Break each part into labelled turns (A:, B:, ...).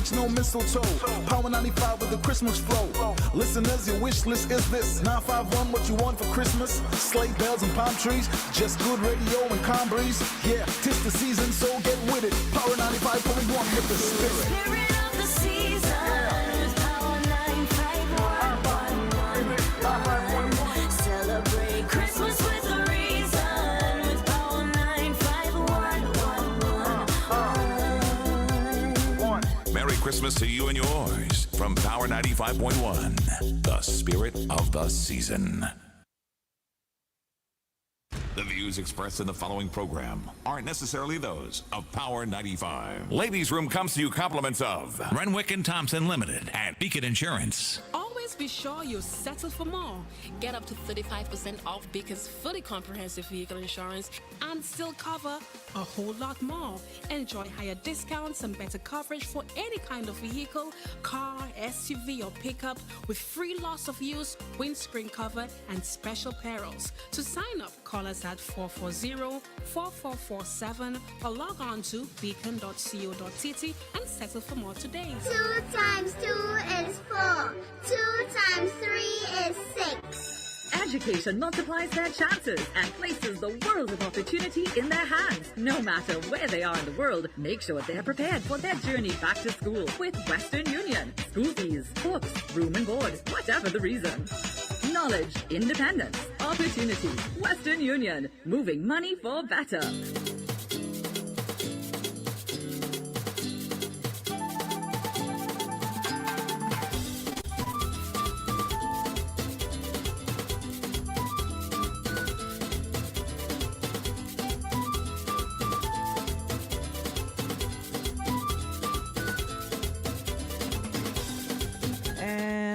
A: Screech, no mistletoe. Power 95 with the Christmas flow. Listeners, your wish list is this: 951, what you want for Christmas? Sleigh bells and palm trees, just good radio and calm breeze. Yeah, 'tis the season, so get with it. Power 95.1 with the spirit.
B: Spirit of the season. Power 95.1. Celebrate Christmas with a reason. With Power 95.1.
C: Merry Christmas to you and yours from Power 95.1, the spirit of the season. The views expressed in the following program aren't necessarily those of Power 95. Ladies' Room comes to you compliments of Renwick and Thompson Limited and Beacon Insurance.
D: Always be sure you settle for more. Get up to 35% off Beacon's fully comprehensive vehicle insurance and still cover a whole lot more. Enjoy higher discounts and better coverage for any kind of vehicle, car, SUV or pickup with free loss of use, windscreen cover and special perils. To sign up, call us at 440-4447 or log on to beacon.co.tt and settle for more today.
E: 2 times 2 is 4. 2 times 3 is 6.
F: Education multiplies their chances and places the world of opportunity in their hands. No matter where they are in the world, make sure they're prepared for their journey back to school with Western Union. School fees, books, room and board, whatever the reason. Knowledge, independence, opportunity. Western Union, moving money for better.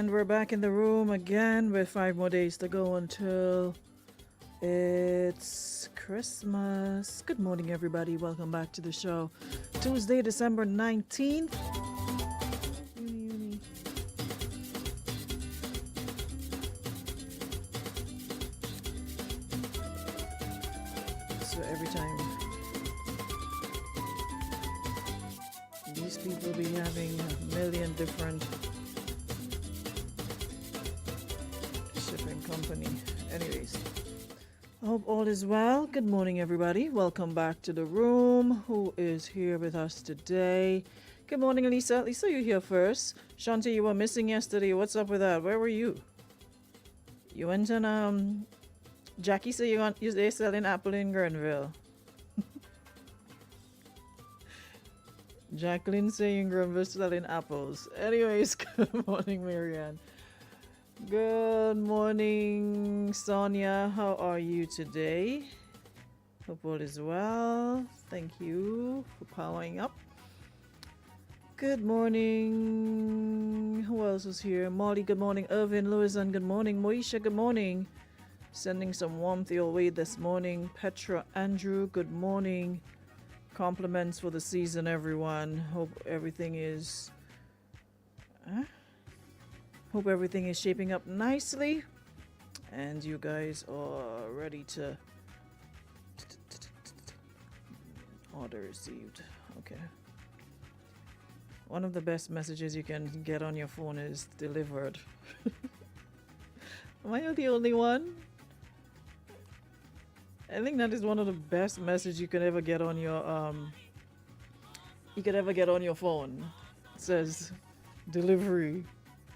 G: We're back in the room again with 5 more days to go until it's Christmas. Good morning, everybody. Welcome back to the show. Tuesday, December 19th. So every time these people be having a million different company. Anyways, I hope all is well. Good morning, everybody. Welcome back to the room. Who is here with us today? Good morning, Lisa. Lisa, you here first. Shanti, you were missing yesterday. What's up with that? Where were you? You went on Jackie said they're selling apple in Grenville. Jacqueline saying Grenville selling apples. Anyways, good morning, Marianne. Good morning, Sonia. How are you today? Hope all is well. Thank you for powering up. Good morning. Who else is here? Molly, good morning. Irvin, Louisan, good morning. Moisha, good morning. Sending some warmth your way this morning. Petra, Andrew, good morning. Compliments for the season, everyone. Hope everything is... Hope everything is shaping up nicely and you guys are ready to order received. Okay. One of the best messages you can get on your phone is delivered. Am I the only one? I think that is one of the best messages you can ever get on your phone. It says delivery.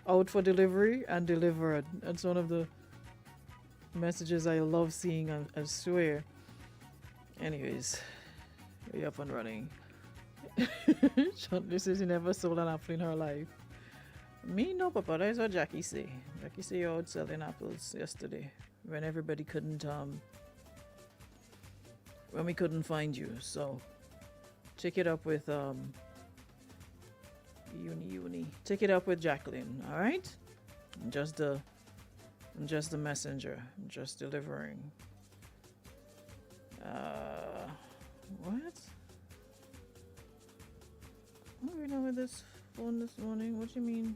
G: Out for delivery and delivered. That's one of the messages I love seeing, I swear. Anyways, we're up and running. This is never sold an apple in her life. Me no, Papa. That's what Jackie say. Jackie say you're out selling apples yesterday when everybody couldn't when we couldn't find you. So check it up with Uni. Take it up with Jacqueline, all right? I'm just the messenger. I'm just delivering. What? What are we doing with this phone this morning? What do you mean?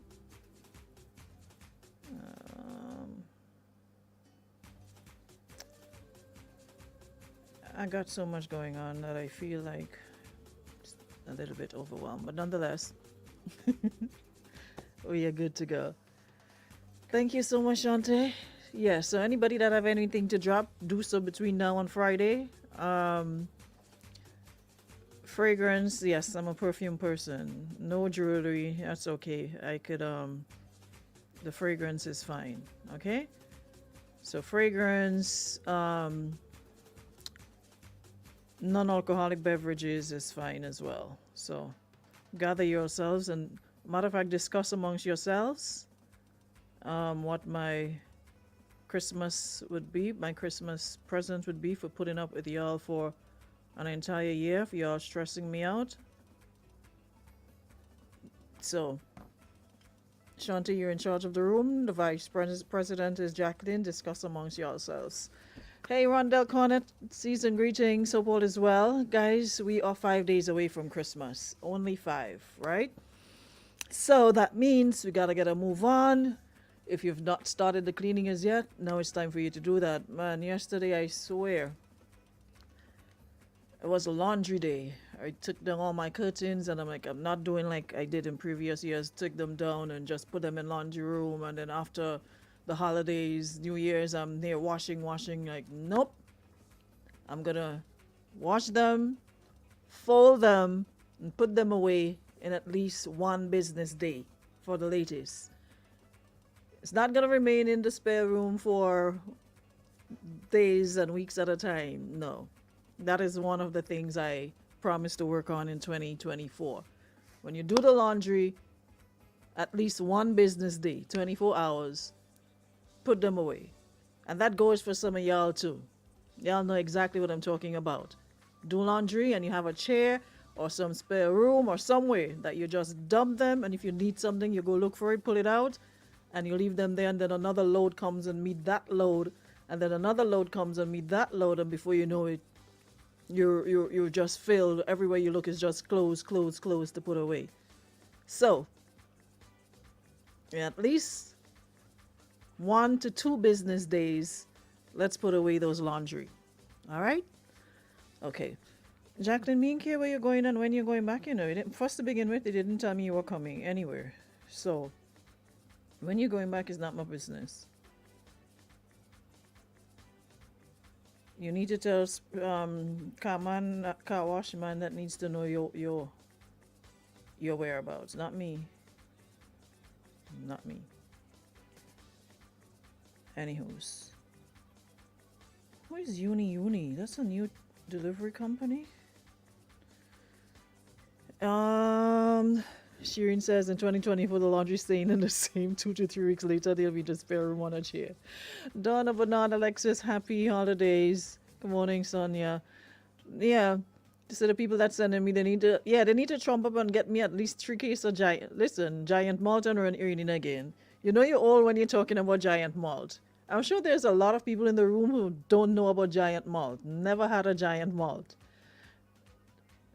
G: I got so much going on that I feel like just a little bit overwhelmed, but nonetheless, We are good to go. Thank you so much, Shante. Yeah, so anybody that have anything to drop, do so between now and Friday. Fragrance, yes, I'm a perfume person. No jewelry, that's okay. I could the fragrance is fine. Okay? So fragrance, non-alcoholic beverages is fine as well. So gather yourselves and matter of fact discuss amongst yourselves what my Christmas would be, my Christmas present would be for putting up with y'all for an entire year, for y'all stressing me out. So Shanti, you're in charge of the room. The vice president is Jacqueline. Discuss amongst yourselves. Hey, Rondell Cornet, season greetings. Hope all is well. Guys, we are 5 days away from Christmas. Only 5, right? So that means we gotta get a move on. If you've not started the cleaning as yet, now it's time for you to do that. Man, yesterday, I swear, it was a laundry day. I took down all my curtains and I'm like, I'm not doing like I did in previous years, took them down and just put them in laundry room. And then after the holidays, New Year's, I'm there washing. Like, nope. I'm gonna wash them, fold them, and put them away in at least one business day for the latest. It's not gonna remain in the spare room for days and weeks at a time. No. That is one of the things I promise to work on in 2024. When you do the laundry, at least one business day, 24 hours, put them away. And that goes for some of y'all too. Y'all know exactly what I'm talking about. Do laundry and you have a chair or some spare room or somewhere that you just dump them, and if you need something, you go look for it, pull it out, and you leave them there, and then another load comes and meet that load, and then another load comes and meet that load, and before you know it, you're just filled. Everywhere you look is just clothes to put away. So at least 1 to 2 business days, let's put away those laundry. All right? Okay. Jacqueline, me and care where you're going and when you're going back. You know, you didn't, first to begin with, they didn't tell me you were coming anywhere. So when you're going back is not my business. You need to tell car wash man that needs to know your whereabouts, not me. Not me. Anywho's. Who is Uni? That's a new delivery company. Shirin says in 2024 the laundry staying in the same 2 to 3 weeks later they'll be just spare room on a chair. Donna Bernard Alexis, happy holidays. Good morning, Sonia. Yeah. So the people that sending me, they need to trump up and get me at least 3 cases of giant malt and run earning again. You know you're all when you're talking about giant malt. I'm sure there's a lot of people in the room who don't know about giant malt. Never had a giant malt.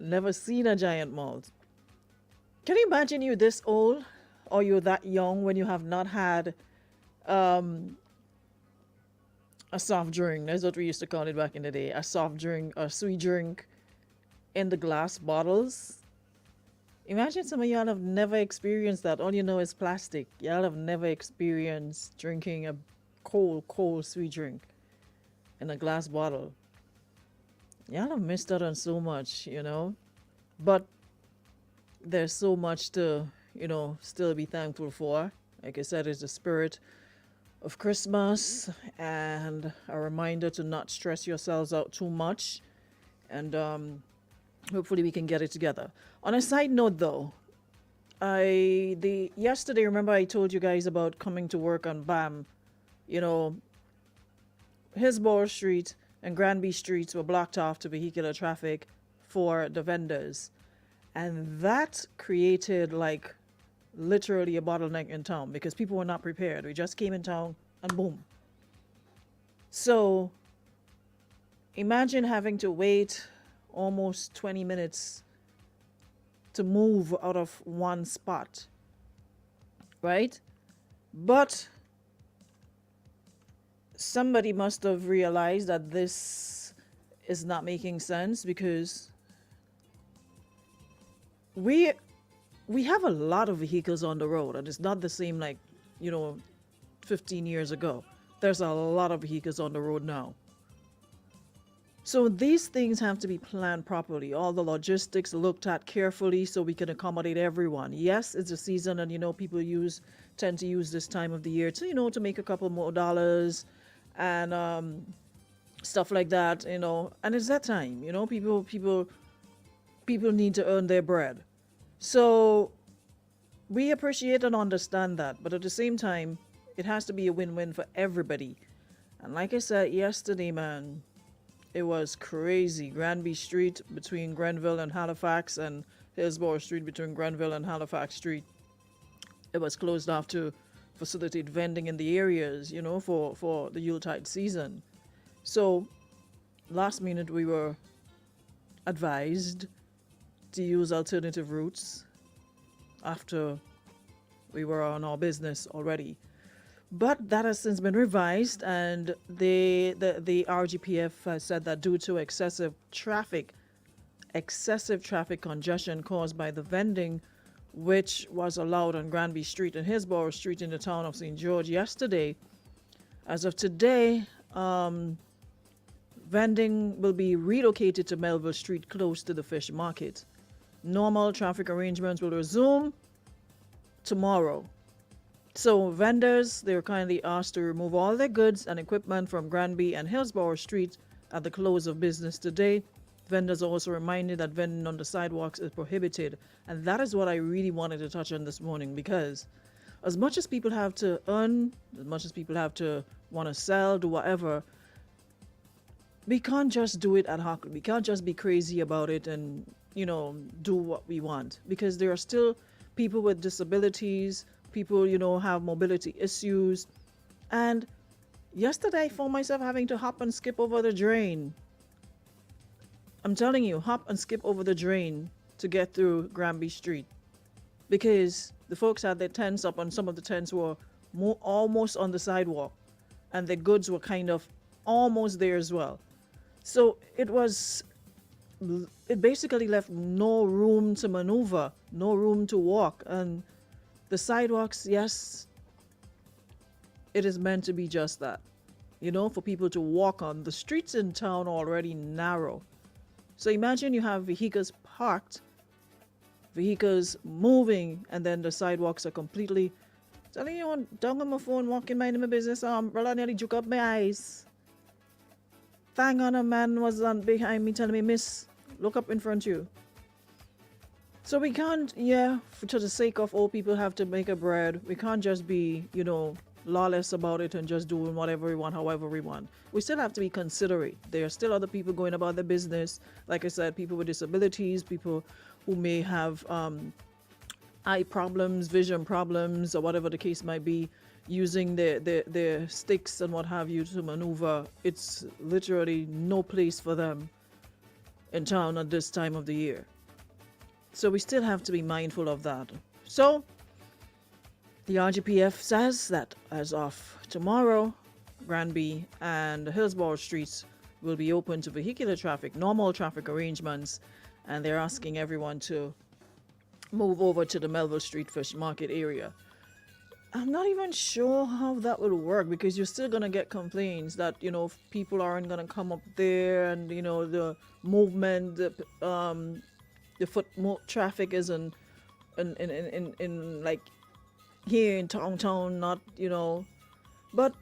G: Never seen a giant malt. Can you imagine you this old or you're that young when you have not had a soft drink? That's what we used to call it back in the day. A soft drink, a sweet drink in the glass bottles. Imagine some of y'all have never experienced that. All you know is plastic. Y'all have never experienced drinking a cold sweet drink in a glass bottle. Y'all have missed out on so much, you know. But there's so much to, you know, still be thankful for. Like I said, it's the spirit of Christmas and a reminder to not stress yourselves out too much. And hopefully we can get it together. On a side note though, yesterday, remember I told you guys about coming to work on BAM. You know, Hillsborough Street and Granby Streets were blocked off to vehicular traffic for the vendors. And that created like literally a bottleneck in town because people were not prepared. We just came in town and boom. So imagine having to wait almost 20 minutes to move out of one spot, right? But somebody must have realized that this is not making sense because we we have a lot of vehicles on the road, and it's not the same like, 15 years ago. There's a lot of vehicles on the road now. So these things have to be planned properly. All the logistics looked at carefully so we can accommodate everyone. Yes, it's a season, and people tend to use this time of the year to to make a couple more dollars and stuff like that. And it's that time. People need to earn their bread. So we appreciate and understand that, but at the same time, it has to be a win-win for everybody. And like I said yesterday, man, it was crazy. Granby Street between Grenville and Halifax, and Hillsborough Street between Grenville and Halifax Street, it was closed off to facilitate vending in the areas, for the Yuletide season. So last minute we were advised to use alternative routes after we were on our business already. But that has since been revised, and the RGPF has said that due to excessive traffic congestion caused by the vending, which was allowed on Granby Street and Hillsborough Street in the town of St. George yesterday, as of today, vending will be relocated to Melville Street close to the fish market. Normal traffic arrangements will resume tomorrow. So vendors, they were kindly asked to remove all their goods and equipment from Granby and Hillsborough Street at the close of business today. Vendors are also reminded that vending on the sidewalks is prohibited. And that is what I really wanted to touch on this morning, because as much as people have to earn, as much as people have to want to sell, do whatever, we can't just do it ad hoc. We can't just be crazy about it and, do what we want, because there are still people with disabilities, people, have mobility issues. And yesterday I found myself having to hop and skip over the drain. I'm telling you, hop and skip over the drain to get through Granby Street, because the folks had their tents up, and some of the tents were almost on the sidewalk, and the goods were kind of almost there as well. So it basically left no room to maneuver, no room to walk. And the sidewalks, yes, it is meant to be just that, for people to walk on. The streets in town are already narrow. So imagine you have vehicles parked, vehicles moving, and then the sidewalks are completely, telling you, I'm down on my phone, walking, minding my business, brother nearly juke up my eyes. Thank on, a man was on behind me telling me, miss, look up in front of you. So we can't, to the sake of all people have to make a bread, we can't just be, lawless about it and just doing whatever we want, however we want. We still have to be considerate. There are still other people going about their business. Like I said, people with disabilities, people who may have eye problems, vision problems, or whatever the case might be, using their sticks and what have you to maneuver. It's literally no place for them in town at this time of the year. So we still have to be mindful of that. So the RGPF says that as of tomorrow, Granby and Hillsborough Streets will be open to vehicular traffic, normal traffic arrangements, and they're asking everyone to move over to the Melville Street Fish Market area. I'm not even sure how that will work, because you're still going to get complaints that, people aren't going to come up there, and, the movement, the foot traffic is in like here in town, not, But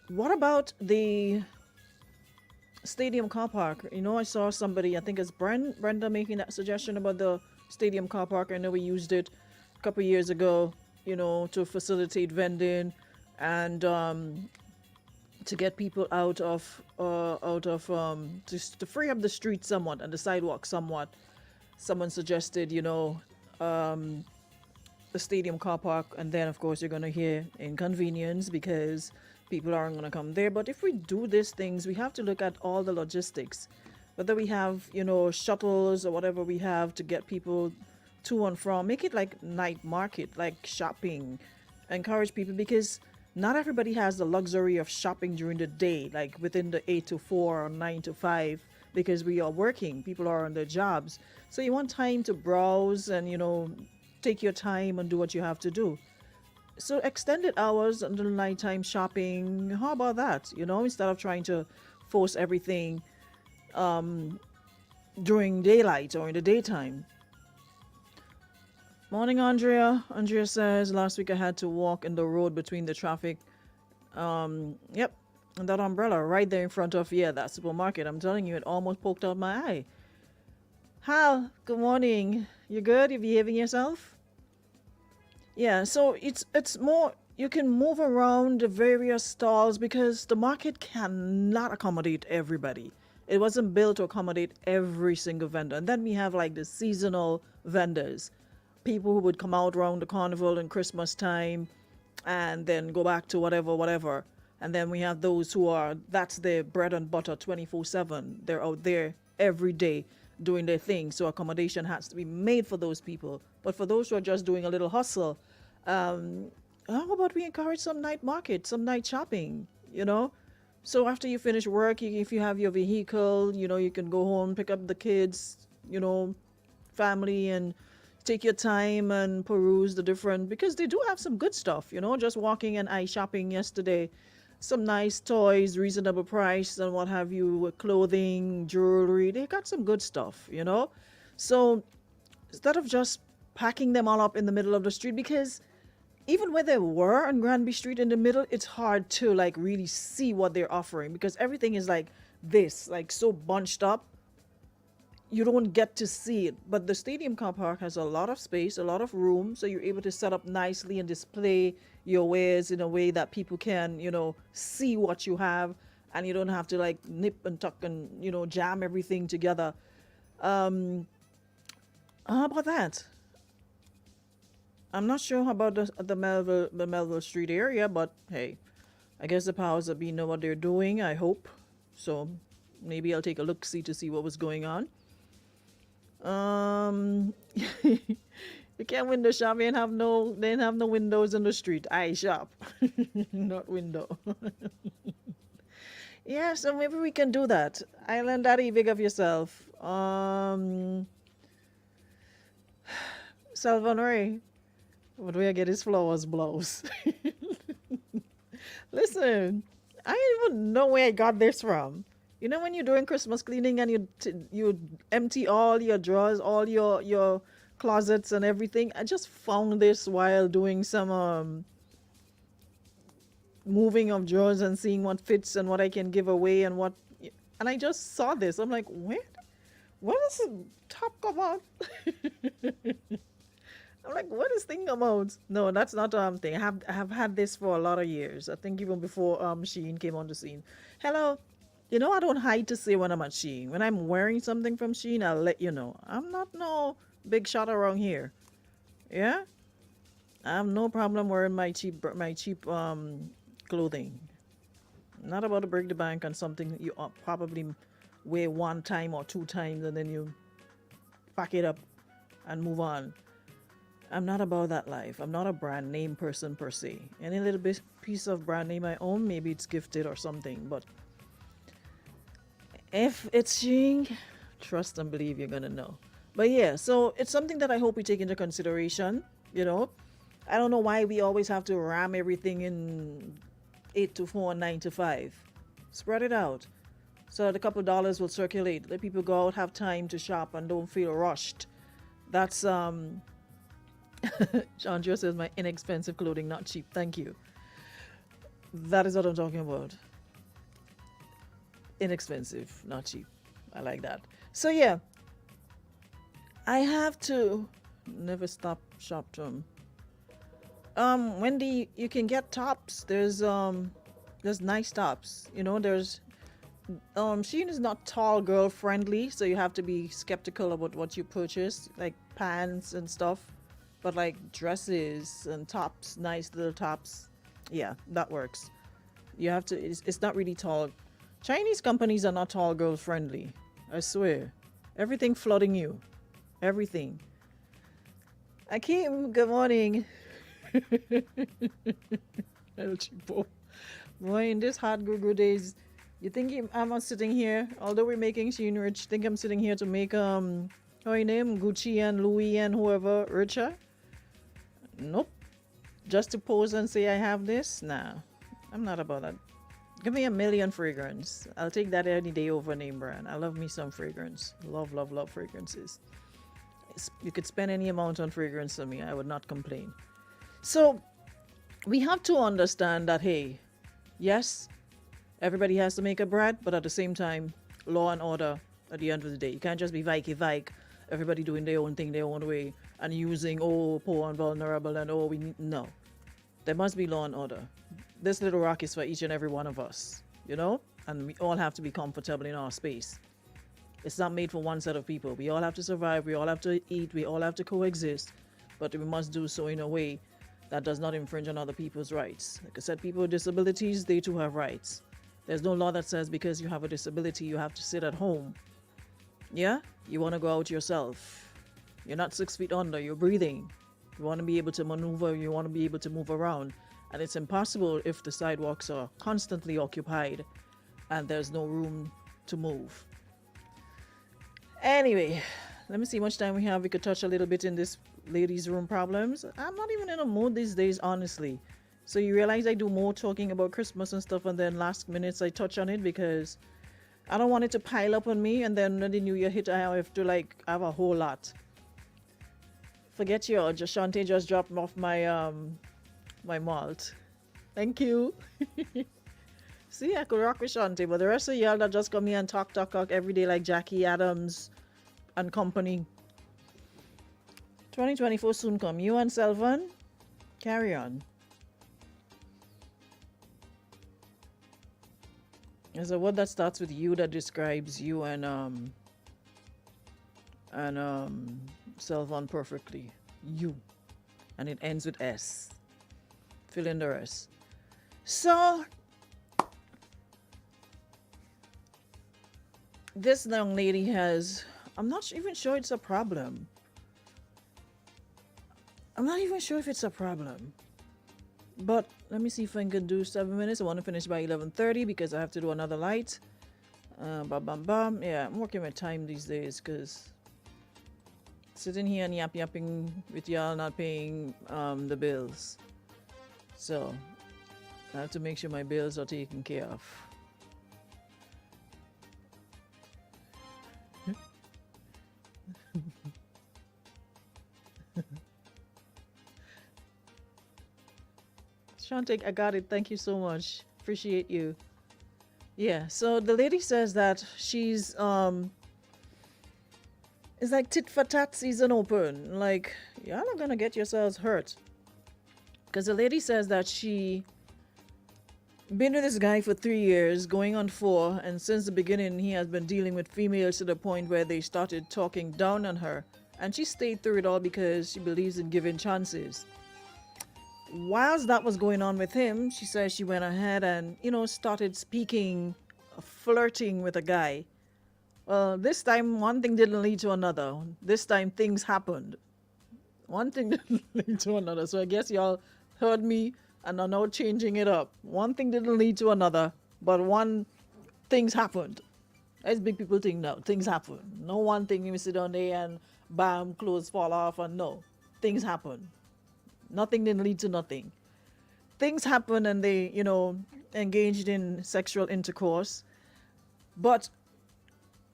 G: what about the stadium car park? I saw somebody, I think it's Brenda making that suggestion about the stadium car park. I know we used it a couple of years ago, to facilitate vending and to get people out of just to free up the street somewhat and the sidewalk somewhat. Someone suggested, the stadium car park, and then of course you're going to hear inconvenience because people aren't going to come there. But if we do these things, we have to look at all the logistics, whether we have shuttles or whatever we have to get people to and from. Make it like night market, like shopping. Encourage people, because not everybody has the luxury of shopping during the day, like within the 8 to 4 or 9 to 5, because we are working, people are on their jobs. So you want time to browse and, take your time and do what you have to do. So extended hours until nighttime shopping, how about that? Instead of trying to force everything during daylight or in the daytime. Morning, Andrea. Andrea says, last week I had to walk in the road between the traffic. Yep. And that umbrella right there in front of, that supermarket. I'm telling you, it almost poked out my eye. Hal, good morning. You good? You behaving yourself? Yeah, so it's more, you can move around the various stalls because the market cannot accommodate everybody. It wasn't built to accommodate every single vendor. And then we have like the seasonal vendors, people who would come out around the carnival and Christmas time and then go back to whatever. And then we have those that's their bread and butter 24/7. They're out there every day doing their thing. So accommodation has to be made for those people. But for those who are just doing a little hustle, how about we encourage some night market, some night shopping, So after you finish work, if you have your vehicle, you can go home, pick up the kids, family, and take your time and peruse the different, because they do have some good stuff, just walking and eye shopping yesterday. Some nice toys, reasonable price and what have you, clothing, jewelry. They got some good stuff, So instead of just packing them all up in the middle of the street, because even where they were on Granby Street in the middle, it's hard to like really see what they're offering because everything is like this, like so bunched up. You don't get to see it. But the stadium car park has a lot of space, a lot of room, so you're able to set up nicely and display your wares in a way that people can, see what you have, and you don't have to like nip and tuck and, jam everything together. How about that? I'm not sure about the Melville Street area, but hey, I guess the powers that be know what they're doing, I hope. So maybe I'll take a look-see to see what was going on. You can't window shop. They have no windows in the street. I shop, not window. Yeah, so maybe we can do that. Island Daddy, big of yourself. Salvan Ray, where do I get his flowers blouse? Listen, I don't even know where I got this from. When you're doing Christmas cleaning and you empty all your drawers, all your closets and everything. I just found this while doing some moving of drawers and seeing what fits and what I can give away and I just saw this. I'm like, what does the top come out? I'm like, what is thing about? No, that's not thing. I have had this for a lot of years. I think even before Shein came on the scene. Hello. I don't hide to say when I'm at Shein. When I'm wearing something from Shein, I'll let you know. I'm not no big shot around here. Yeah? I have no problem wearing my cheap clothing. Not about to break the bank on something you probably wear one time or two times and then you pack it up and move on. I'm not about that life. I'm not a brand name person per se. Any little piece of brand name I own, maybe it's gifted or something, but if it's Shein, trust and believe you're gonna know. But yeah, so it's something that I hope we take into consideration. I don't know why we always have to ram everything in 8 to 4, 9 to 5. Spread it out so that a couple of dollars will circulate. Let people go out, have time to shop, and don't feel rushed. That's Chandra says my inexpensive clothing, not cheap. Thank you. That is what I'm talking about. Inexpensive, not cheap. I like that. So yeah, I have to never stop shop term. Wendy, you can get tops. There's nice tops. There's Shein is not tall girl friendly, so you have to be skeptical about what you purchase, like pants and stuff. But like dresses and tops, nice little tops, yeah, that works. You have to. It's not really tall. Chinese companies are not tall girl friendly. I swear. Everything flooding you. Everything. Akeem, good morning. El Cheapo. Boy, in this hot Google days, you think I'm sitting here, although we're making Sheen rich, think I'm sitting here to make how you name Gucci and Louis and whoever richer? Nope. Just to pose and say I have this? Nah, I'm not about that. Give me a million fragrance. I'll take that any day over name brand. I love me some fragrance. Love, love, love fragrances. You could spend any amount on fragrance on me. I would not complain. So we have to understand that, hey, yes, everybody has to make a bread, but at the same time, law and order at the end of the day. You can't just be Vike, everybody doing their own thing their own way and using, oh, poor and vulnerable and oh, we need, no. There must be law and order. This little rock is for each and every one of us, you know? And we all have to be comfortable in our space. It's not made for one set of people. We all have to survive, we all have to eat, we all have to coexist, but we must do so in a way that does not infringe on other people's rights. Like I said, people with disabilities, they too have rights. There's no law that says because you have a disability, you have to sit at home. Yeah? You want to go out yourself. You're not 6 feet under, you're breathing. You want to be able to maneuver, you want to be able to move around. And it's impossible if the sidewalks are constantly occupied and there's no room to move. Anyway, let me see how much time we have. We could touch a little bit in this ladies' room problems. I'm not even in a mood these days, honestly. So you realize I do more talking about Christmas and stuff, and then last minutes I touch on it because I don't want it to pile up on me, and then when the new year hit, I have to have a whole lot. Forget your Shante just dropped off my my malt. Thank you. See, I could rock with Shante, but the rest of y'all that just come here and talk every day like Jackie Adams and company. 2024 soon come. You and Selvan, carry on. There's a word that starts with you that describes you and Selvan perfectly. You. And it ends with S. Fill in the rest. So this young lady has, I'm not even sure it's a problem. I'm not even sure if it's a problem. But let me see if I can do 7 minutes. I want to finish by 11:30 because I have to do another light. Yeah, I'm working with time these days because sitting here and yapping with y'all not paying the bills. So I have to make sure my bills are taken care of. Shante, I got it. Thank you so much. Appreciate you. Yeah, so the lady says that she's it's like tit for tat season open. Like, y'all are gonna get yourselves hurt. Because the lady says that she been with this guy for 3 years, going on 4, and since the beginning he has been dealing with females to the point where they started talking down on her. And she stayed through it all because she believes in giving chances. Whilst that was going on with him, she says she went ahead and, started speaking, flirting with a guy. Well, this time one thing didn't lead to another. This time things happened. One thing didn't lead to another. So I guess y'all heard me and are now changing it up. One thing didn't lead to another, but things happened. As big people think now, things happen. No one thing you sit down there and bam, clothes fall off, and no. Things happen. Nothing didn't lead to nothing. Things happened and they, engaged in sexual intercourse. But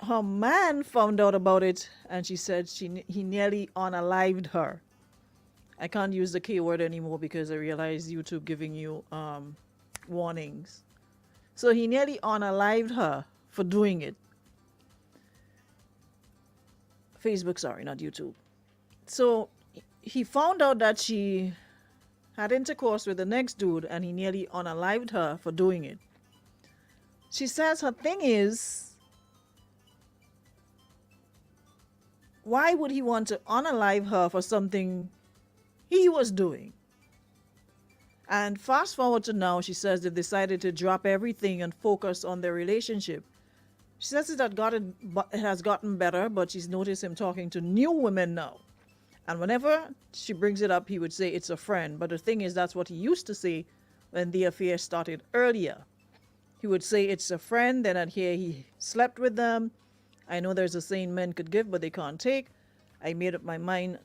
G: her man found out about it and she said he nearly unalived her. I can't use the K word anymore because I realize YouTube giving you warnings. So he nearly unalived her for doing it. Facebook, sorry, not YouTube. So he found out that she had intercourse with the next dude and he nearly unalived her for doing it. She says her thing is, why would he want to unalive her for something he was doing? And fast forward to now, she says they've decided to drop everything and focus on their relationship. She says it has gotten better, but she's noticed him talking to new women now. And whenever she brings it up, he would say it's a friend. But the thing is, that's what he used to say when the affair started earlier. He would say it's a friend, then I'd hear he slept with them. I know there's a saying men could give, but they can't take. I made my mind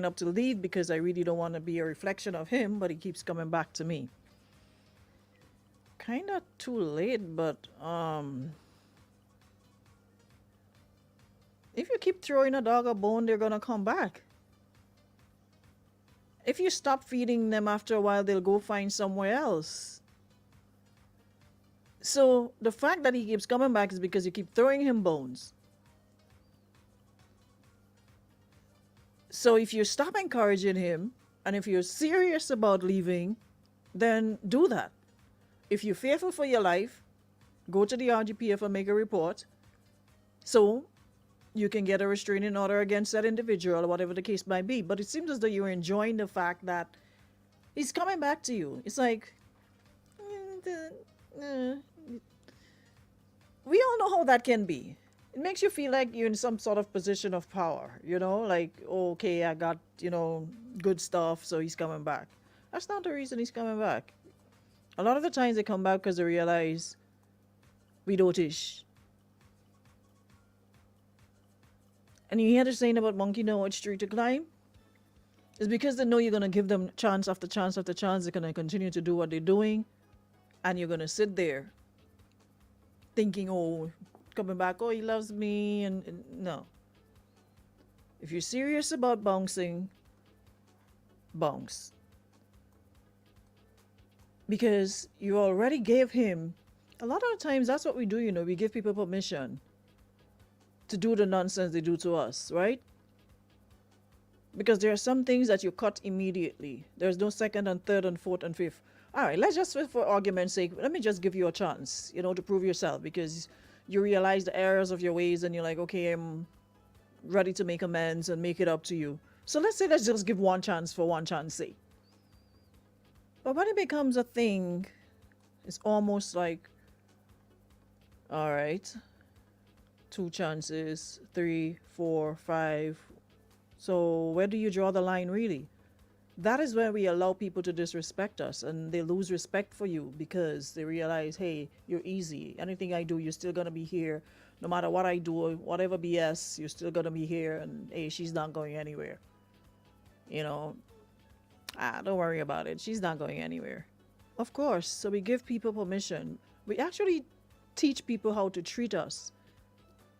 G: up to leave because I really don't want to be a reflection of him, but he keeps coming back to me. Kind of too late, but if you keep throwing a dog a bone, they're gonna come back. If you stop feeding them after a while, they'll go find somewhere else. So the fact that he keeps coming back is because you keep throwing him bones. So if you stop encouraging him, and if you're serious about leaving, then do that. If you're fearful for your life, go to the RGPF and make a report so you can get a restraining order against that individual or whatever the case might be. But it seems as though you're enjoying the fact that he's coming back to you. It's like, we all know how that can be. It makes you feel like you're in some sort of position of power, like, oh, okay, I got, good stuff, so he's coming back. That's not the reason he's coming back. A lot of the times they come back because they realize we dotish. And you hear the saying about monkey know which tree to climb? It's because they know you're going to give them chance after chance after chance. They're going to continue to do what they're doing. And you're going to sit there thinking, oh, coming back, oh, he loves me. And no. If you're serious about bouncing, bounce. Because you already gave him, a lot of times that's what we do, we give people permission to do the nonsense they do to us, right? Because there are some things that you cut immediately. There's no second and third and fourth and fifth. All right, let's just, for argument's sake, let me just give you a chance, to prove yourself, because you realize the errors of your ways and you're like, okay, I'm ready to make amends and make it up to you. So let's just give one chance for one chance's sake. But when it becomes a thing, it's almost like, all right, 2 chances, 3, 4, 5. So where do you draw the line really? That is where we allow people to disrespect us, and they lose respect for you because they realize, hey, you're easy. Anything I do, you're still going to be here. No matter what I do, whatever BS, you're still going to be here, and hey, she's not going anywhere. Don't worry about it. She's not going anywhere. Of course. So we give people permission. We actually teach people how to treat us.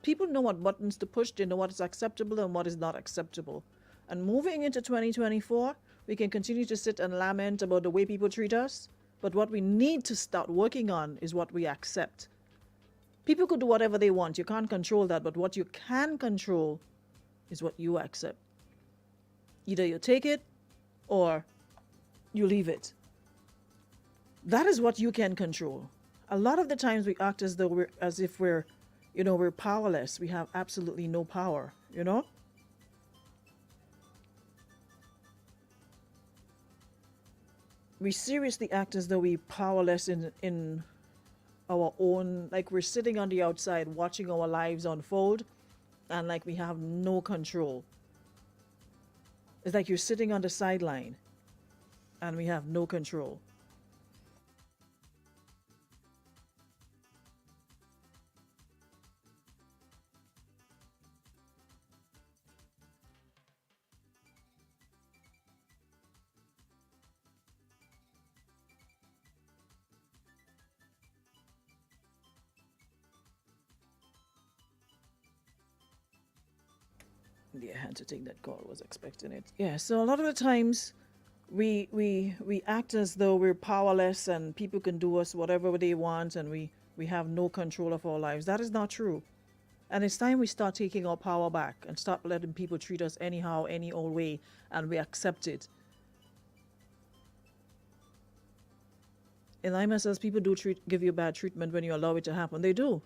G: People know what buttons to push. They know what is acceptable and what is not acceptable. And moving into 2024, we can continue to sit and lament about the way people treat us. But what we need to start working on is what we accept. People could do whatever they want. You can't control that. But what you can control is what you accept. Either you take it or you leave it. That is what you can control. A lot of the times we act as if we're powerless. We have absolutely no power, We seriously act as though we're powerless in our own, like we're sitting on the outside watching our lives unfold and like we have no control. It's like you're sitting on the sideline and we have no control. Yeah, I had to take that call. Was expecting it. Yeah, so a lot of the times we act as though we're powerless and people can do us whatever they want and we have no control of our lives. That is not true. And it's time we start taking our power back and stop letting people treat us anyhow, any old way, and we accept it. Elima says people do give you bad treatment when you allow it to happen. They do.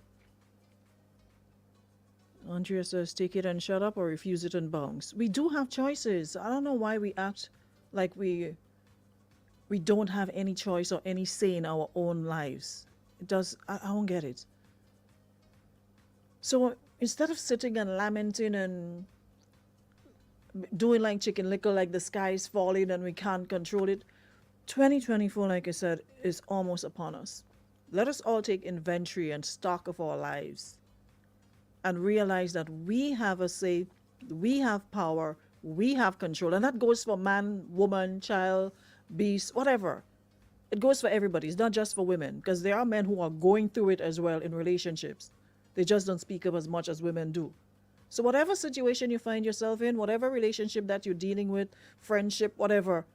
G: Andrea says, take it and shut up or refuse it and bounce. We do have choices. I don't know why we act like we don't have any choice or any say in our own lives. I don't get it. So instead of sitting and lamenting and doing like Chicken Little, like the sky is falling and we can't control it, 2024, like I said, is almost upon us. Let us all take inventory and stock of our lives and realize that we have a say, we have power, we have control. And that goes for man, woman, child, beast, whatever. It goes for everybody. It's not just for women, because there are men who are going through it as well in relationships. They just don't speak up as much as women do. So whatever situation you find yourself in, whatever relationship that you're dealing with, friendship, whatever,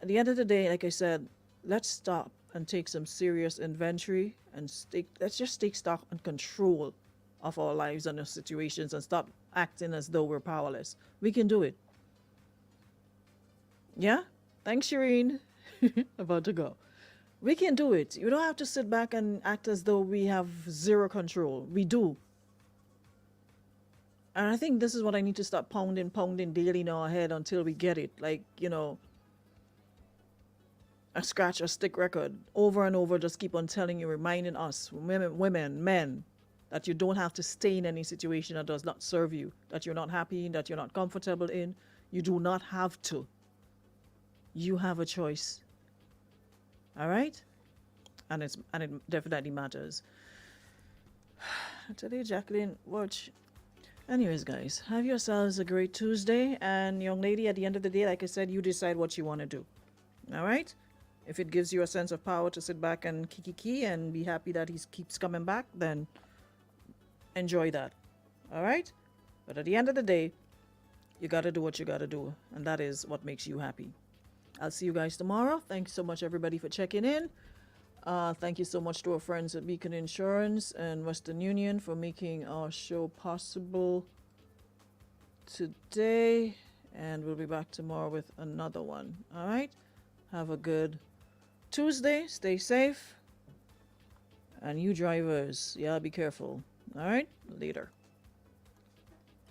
G: at the end of the day, like I said, let's stop and take some serious inventory and let's just take stock and control of our lives and our situations and stop acting as though we're powerless. We can do it. Yeah? Thanks, Shireen. About to go. We can do it. You don't have to sit back and act as though we have zero control. We do. And I think this is what I need to start pounding daily in our head until we get it. Like, a scratch or stick record over and over. Just keep on telling you, reminding us, women, men, that you don't have to stay in any situation that does not serve you, that you're not happy in, that you're not comfortable in. You do not have to. You have a choice. All right? And it definitely matters. Today, Jacqueline, watch. Anyways, guys, have yourselves a great Tuesday. And young lady, at the end of the day, like I said, you decide what you want to do. All right? If it gives you a sense of power to sit back and kiki and be happy that he keeps coming back, then enjoy that. All right? But at the end of the day, you got to do what you got to do. And that is what makes you happy. I'll see you guys tomorrow. Thanks so much, everybody, for checking in. Thank you so much to our friends at Beacon Insurance and Western Union for making our show possible today. And we'll be back tomorrow with another one. All right? Have a good Tuesday. Stay safe. And you drivers, yeah, be careful. All right? Later.